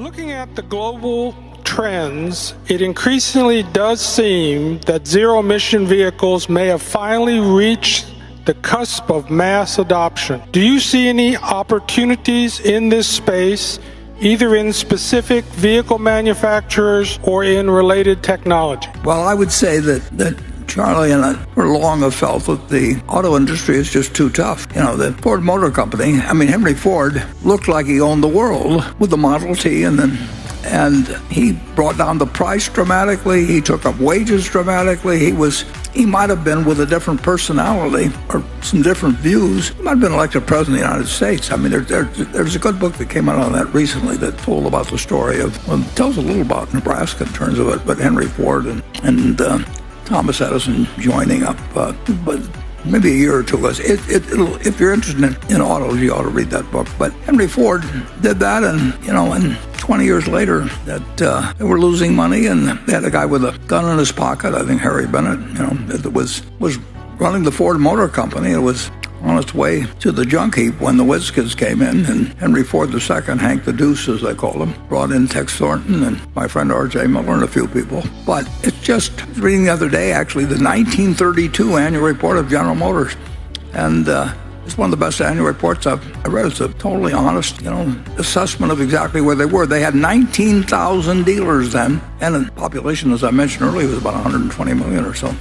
Looking at the global trends, it increasingly does seem that zero-emission vehicles may have finally reached the cusp of mass adoption. Do you see any opportunities in this space, either in specific vehicle manufacturers or in related technology? Well, I would say that Charlie and I for long have felt that the auto industry is just too tough. You know, the Ford Motor Company, Henry Ford looked like he owned the world with the Model T, and he brought down the price dramatically. He took up wages dramatically. He might have been, with a different personality or some different views, he might have been elected president of the United States. There's a good book that came out on that recently that told about the story tells a little about Nebraska in terms of it, but Henry Ford and Thomas Edison joining up, but maybe a year or two ago. If you're interested in autos, you ought to read that book. But Henry Ford did that, and 20 years later, that they were losing money, and they had a guy with a gun in his pocket, I think Harry Bennett, that was running the Ford Motor Company. It was on its way to the junk heap when the whiz kids came in, and Henry Ford II, Hank the Deuce, as they called him, brought in Tex Thornton and my friend R.J. Miller and a few people. But it's just reading the other day, actually, the 1932 annual report of General Motors, and it's one of the best annual reports I've read. It's a totally honest, assessment of exactly where they were. They had 19,000 dealers then, and the population, as I mentioned earlier, was about 120 million or so.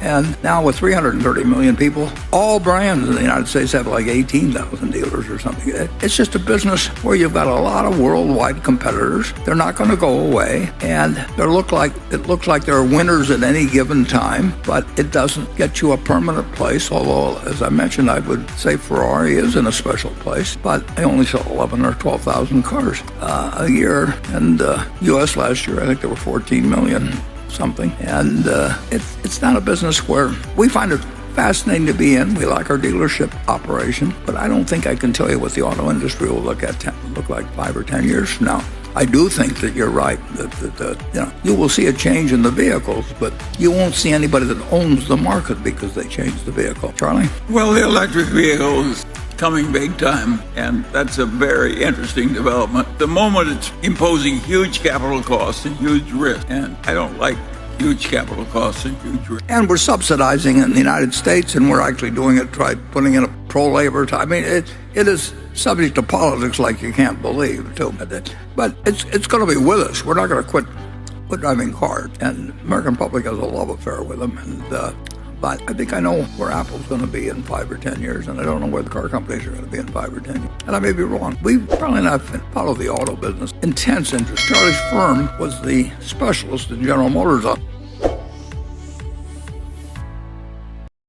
And now with 330 million people, all brands in the United States have like 18,000 dealers or something. It's just a business where you've got a lot of worldwide competitors. They're not going to go away, and it looks like there are winners at any given time, but it doesn't get you a permanent place. Although, as I mentioned, I would say Ferrari is in a special place, but they only sell 11 or 12,000 cars a year. And U.S. last year, I think there were 14 million. Something, and it's not a business where we find it fascinating to be in. We like our dealership operation, but I don't think I can tell you what the auto industry will look like 5 or 10 years from now. I do think that you're right, that you will see a change in the vehicles, but you won't see anybody that owns the market because they changed the vehicle. Charlie? Well, the electric vehicle is coming big time, and that's a very interesting development. The moment it's imposing huge capital costs and huge risk, and I don't like huge capital costs and huge risk. And we're subsidizing it in the United States, and we're actually doing it, putting in a pro-labor time. it is subject to politics like you can't believe, too. But it's going to be with us. We're not going to quit driving cars, and the American public has a love affair with them, but I think I know where Apple's going to be in 5 or 10 years, and I don't know where the car companies are going to be in 5 or 10 years. And I may be wrong. We've probably not followed the auto business. Intense interest. Charlie's firm was the specialist in General Motors